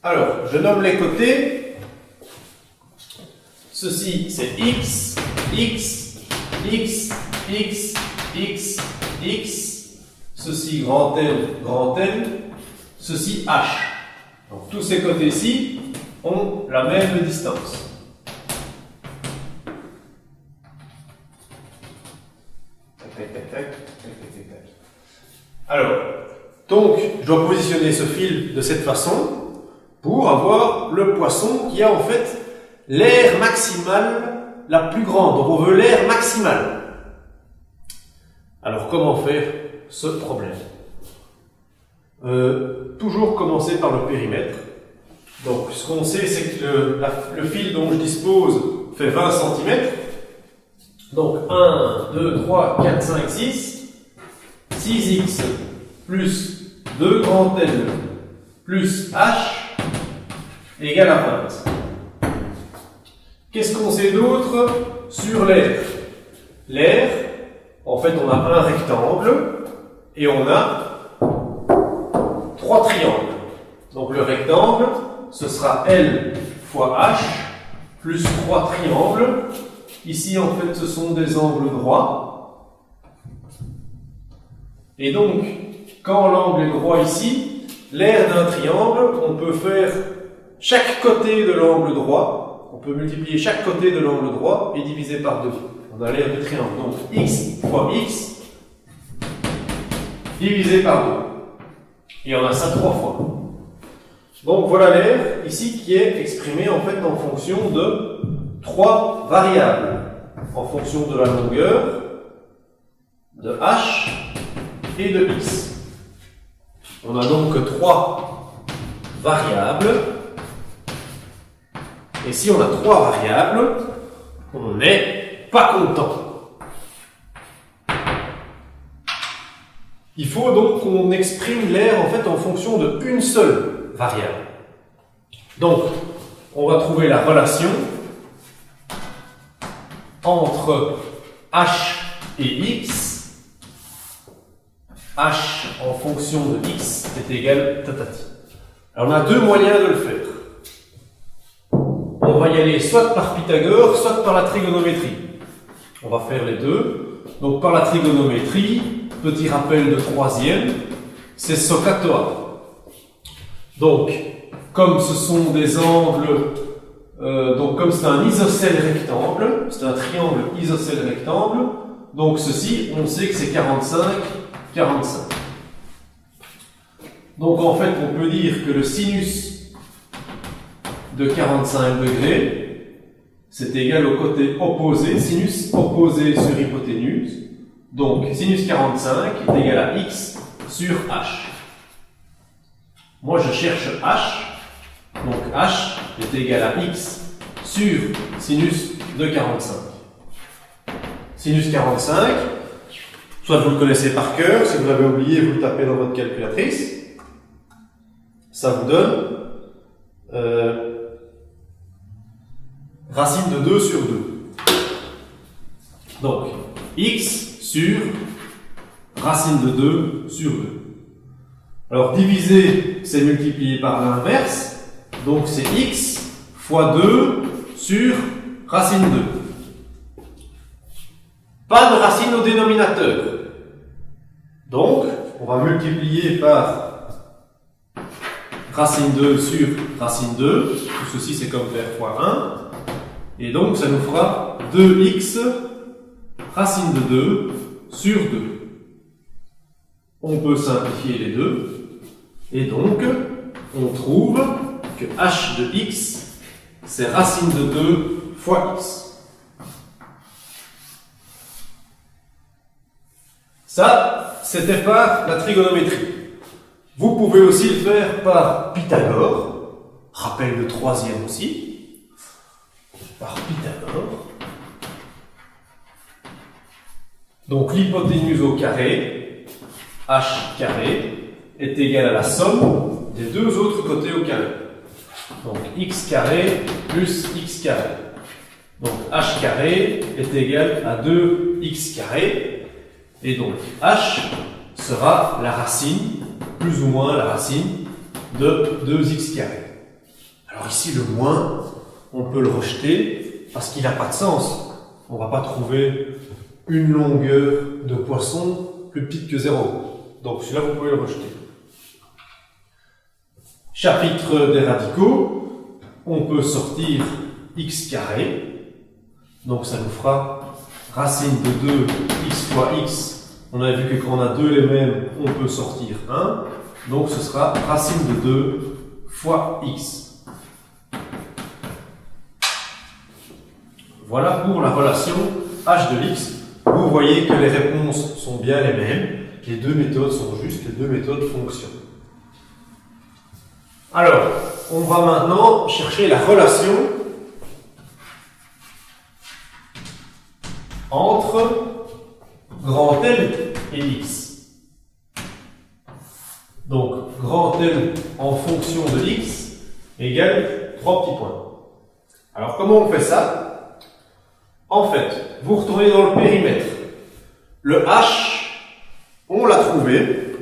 Alors, je nomme les côtés. Ceci, c'est X, X, X, X, X, X. Ceci, grand L. Ceci, H. Donc, tous ces côtés-ci ont la même distance. Alors, donc, je dois positionner ce fil de cette façon pour avoir le poisson qui a en fait l'aire maximale la plus grande. Donc, on veut l'aire maximale. Alors, comment faire ce problème? Toujours commencer par le périmètre. Donc, ce qu'on sait, c'est que le fil dont je dispose fait 20 cm. Donc, 1, 2, 3, 4, 5, 6. 6x plus 2 grand L plus H égale à 20. Qu'est-ce qu'on sait d'autre sur l'aire? L'aire, en fait, on a un rectangle et on a 3 triangles. Donc le rectangle, ce sera L fois H plus 3 triangles. Ici, en fait, ce sont des angles droits. Et donc, quand l'angle est droit ici, l'aire d'un triangle, on peut faire chaque côté de l'angle droit. On peut multiplier chaque côté de l'angle droit et diviser par 2. On a l'aire du triangle. Donc, x fois x divisé par 2. Et on a ça 3 fois. Donc, voilà l'aire ici qui est exprimée en fait en fonction de 3 variables. En fonction de la longueur, de h et de x. On a donc 3 variables. Et si on a 3 variables, on n'est pas content. Il faut donc qu'on exprime l'aire en fait en fonction d'une seule variable. Donc, on va trouver la relation entre h et x. H en fonction de x est égal tatati. Alors on a deux moyens de le faire. On va y aller soit par Pythagore, soit par la trigonométrie. On va faire les deux. Donc par la trigonométrie, petit rappel de troisième, c'est SOHCAHTOA. Donc, comme ce sont des angles, donc comme c'est un isocèle rectangle, c'est un triangle isocèle rectangle, donc ceci, on sait que c'est 45, 45. Donc en fait, on peut dire que le sinus de 45 degrés, c'est égal au côté opposé, sinus opposé sur hypoténuse. Donc sinus 45 est égal à x sur h. Moi je cherche h, donc h est égal à x sur sinus de 45. Sinus 45, soit vous le connaissez par cœur, si vous l'avez oublié, vous le tapez dans votre calculatrice. Ça vous donne racine de 2 sur 2. Donc, x sur racine de 2 sur 2. Alors, diviser, c'est multiplier par l'inverse. Donc, c'est x fois 2 sur racine 2. Pas de racine au dénominateur. Donc, on va multiplier par racine 2 sur racine 2. Tout ceci, c'est comme faire fois 1. Et donc, ça nous fera 2x racine de 2 sur 2. On peut simplifier les deux. Et donc, on trouve que h de x, c'est racine de 2 fois x. Ça, c'était par la trigonométrie. Vous pouvez aussi le faire par Pythagore, rappel de troisième aussi, par Pythagore. Donc l'hypoténuse au carré, h carré, est égale à la somme des deux autres côtés au carré. Donc x carré plus x carré. Donc h carré est égal à 2x carré. Et donc h sera la racine, plus ou moins la racine, de 2x carré. Alors ici, le moins, on peut le rejeter parce qu'il n'a pas de sens. On ne va pas trouver une longueur de poisson plus petite que 0. Donc celui-là, vous pouvez le rejeter. Chapitre des radicaux, on peut sortir x carré. Donc ça nous fera racine de 2 x fois x. On a vu que quand on a deux les mêmes, on peut sortir 1. Donc ce sera racine de 2 fois x. Voilà pour la relation h de x. Vous voyez que les réponses sont bien les mêmes. Les deux méthodes sont justes, les deux méthodes fonctionnent. Alors, on va maintenant chercher la relation entre grand L et x. Donc, grand L en fonction de x égale 3 petits points. Alors, comment on fait ça? En fait, vous retournez dans le périmètre. Le h, on l'a trouvé.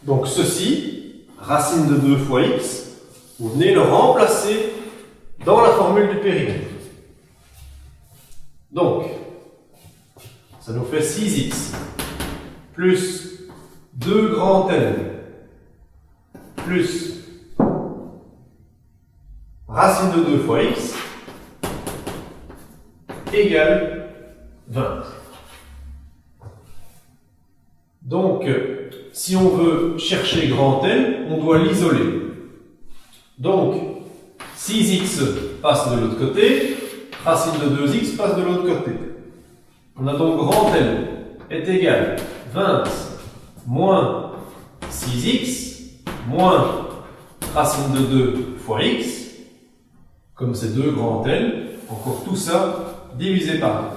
Donc, ceci, racine de 2 fois x, vous venez le remplacer dans la formule du périmètre. Donc, ça nous fait 6x plus 2 grand L plus racine de 2 fois x égale 20. Donc, si on veut chercher grand L, on doit l'isoler. Donc, 6x passe de l'autre côté, racine de 2x passe de l'autre côté. On a donc grand L est égal 20 moins 6x moins racine de 2 fois x. Comme c'est 2 grand L, encore tout ça divisé par 2.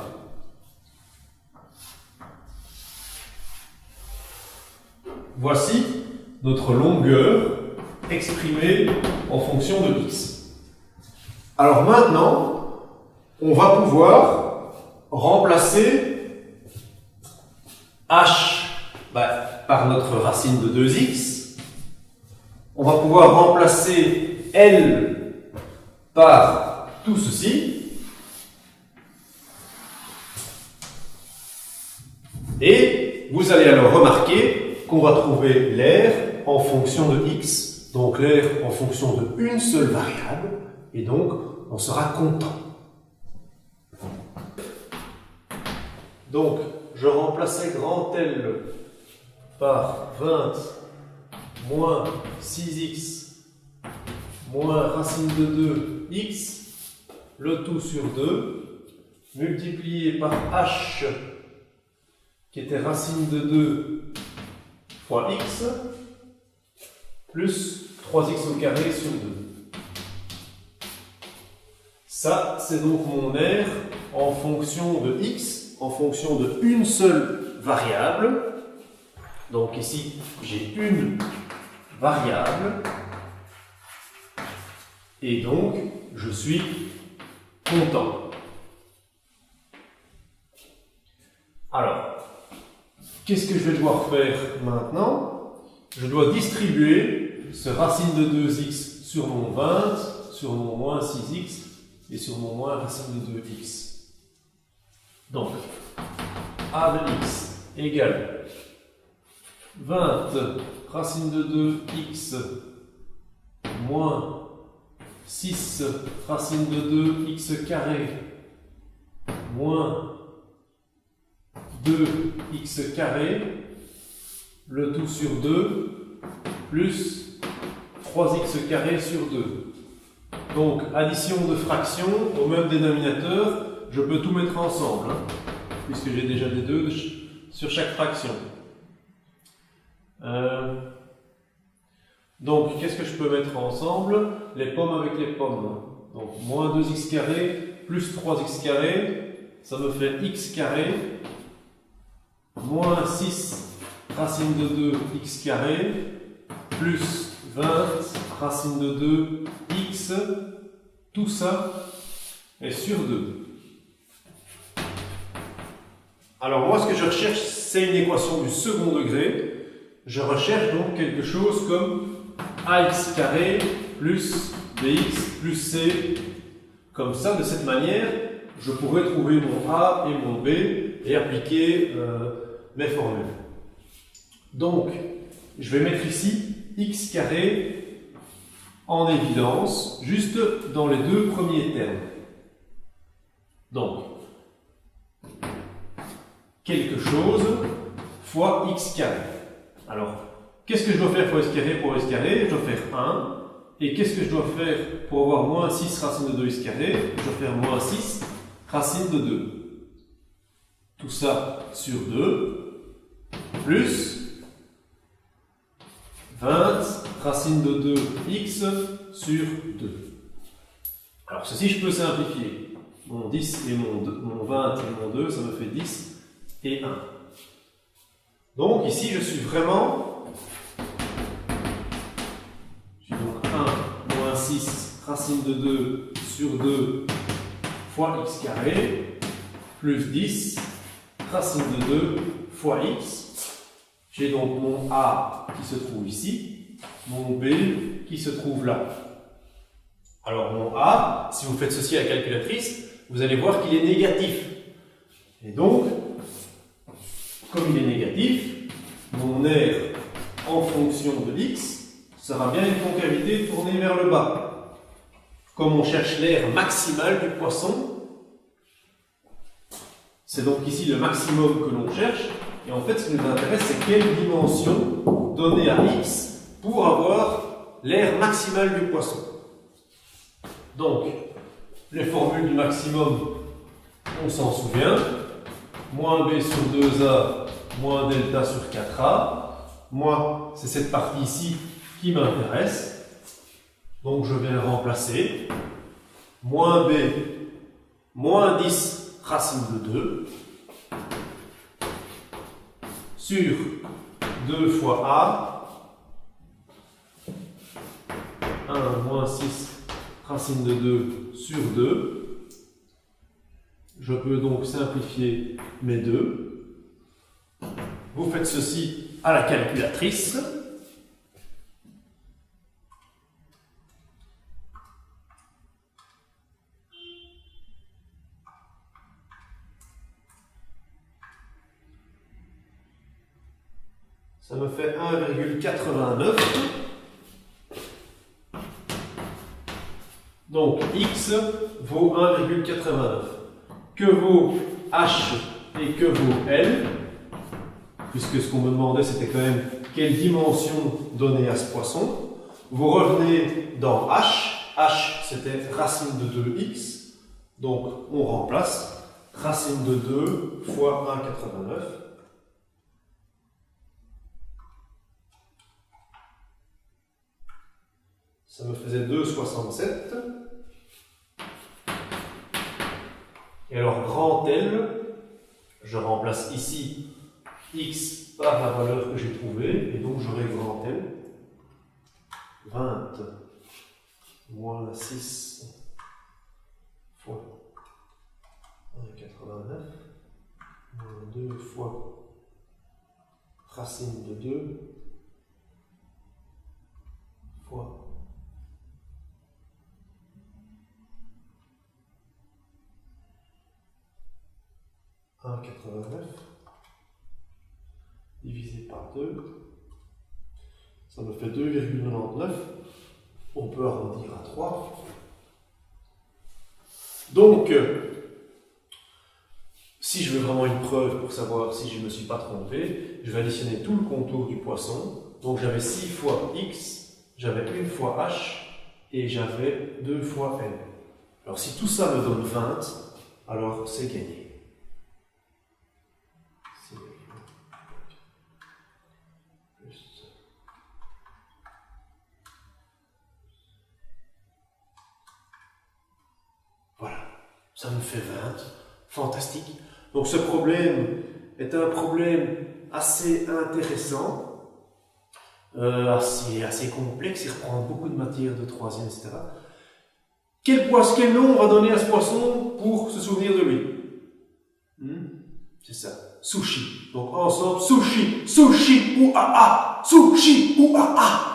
Voici notre longueur exprimée en fonction de x. Alors maintenant, on va pouvoir remplacer h par notre racine de 2x. On va pouvoir remplacer L par tout ceci. Et vous allez alors remarquer qu'on va trouver l'air en fonction de x, donc l'air en fonction de une seule variable, et donc on sera content. Donc je remplaçais grand L par 20 moins 6x moins racine de 2 x, le tout sur 2, multiplié par h qui était racine de 2 fois x, plus 3x au carré sur 2. Ça, c'est donc mon R en fonction de x, en fonction de une seule variable. Donc ici, j'ai une variable. Et donc, je suis content. Alors, qu'est-ce que je vais devoir faire maintenant? Je dois distribuer ce racine de 2x sur mon 20, sur mon moins 6x et sur mon moins racine de 2x. Donc, a de x égale 20 racine de 2x moins 6 racine de 2x carré moins 2x carré, le tout sur 2, plus 3x carré sur 2. Donc, addition de fractions au même dénominateur, je peux tout mettre ensemble, puisque j'ai déjà des 2 sur chaque fraction. Donc, qu'est-ce que je peux mettre ensemble? Les pommes avec les pommes. Donc, moins 2x carré plus 3x carré, ça me fait x carré moins 6 racine de 2 x carré plus 20 racine de 2 x, tout ça est sur 2. Alors moi, ce que je recherche, c'est une équation du second degré. Je recherche donc quelque chose comme ax carré plus bx plus c. Comme ça, de cette manière, je pourrais trouver mon a et mon b et appliquer mes formules. Donc, je vais mettre ici x carré en évidence, juste dans les deux premiers termes. Donc, quelque chose fois x carré. Alors, qu'est-ce que je dois faire pour x carré? Pour x carré, je dois faire 1. Et qu'est-ce que je dois faire pour avoir moins 6 racine de 2x carré? Je dois faire moins 6 racine de 2. Tout ça sur 2, plus 20 racine de 2x sur 2. Alors ceci, je peux simplifier. Mon 10 et mon 20 et mon 2, ça me fait 10 et 1. Donc ici, je suis vraiment... J'ai donc 1 moins 6 racine de 2 sur 2 fois x carré, plus 10 racine de 2 fois x. J'ai donc mon a qui se trouve ici, mon b qui se trouve là. Alors mon a, si vous faites ceci à la calculatrice, vous allez voir qu'il est négatif. Et donc, comme il est négatif, mon r en fonction de x sera bien une concavité tournée vers le bas. Comme on cherche l'aire maximale du poisson, c'est donc ici le maximum que l'on cherche. Et en fait, ce qui nous intéresse, c'est quelle dimension donner à x pour avoir l'aire maximale du poisson. Donc, les formules du maximum, on s'en souvient. Moins b sur 2a, moins delta sur 4a. Moi, c'est cette partie ici qui m'intéresse. Donc, je vais le remplacer. Moins b, moins 10 racine de 2. Sur 2 fois a. 1 moins 6 racine de 2 sur 2. Je peux donc simplifier mes 2. Vous faites ceci à la calculatrice. Ça me fait 1,89. Donc x vaut 1,89. Que vaut h et que vaut l? Puisque ce qu'on me demandait, c'était quand même quelle dimension donner à ce poisson. Vous revenez dans h. h, c'était racine de 2x. Donc on remplace racine de 2 fois 1,89. Ça me faisait 2,67. Et alors, grand L, je remplace ici x par la valeur que j'ai trouvée, et donc j'aurai grand L. 20 moins 6 fois 1,89 moins 2 fois racine de 2 fois 1,89 divisé par 2, ça me fait 2,99. On peut arrondir à 3. Donc, si je veux vraiment une preuve pour savoir si je ne me suis pas trompé, je vais additionner tout le contour du poisson. Donc j'avais 6 fois x, j'avais 1 fois h et j'avais 2 fois l. Alors si tout ça me donne 20, alors c'est gagné. Voilà, ça me fait 20. Fantastique. Donc ce problème est un problème assez intéressant assez complexe, il reprend beaucoup de matière de troisième, etc. Quel nom on va donner à ce poisson pour se souvenir de lui? C'est ça, sushi. Donc ensemble, sushi, sushi ou ah ah, sushi ou ah ah.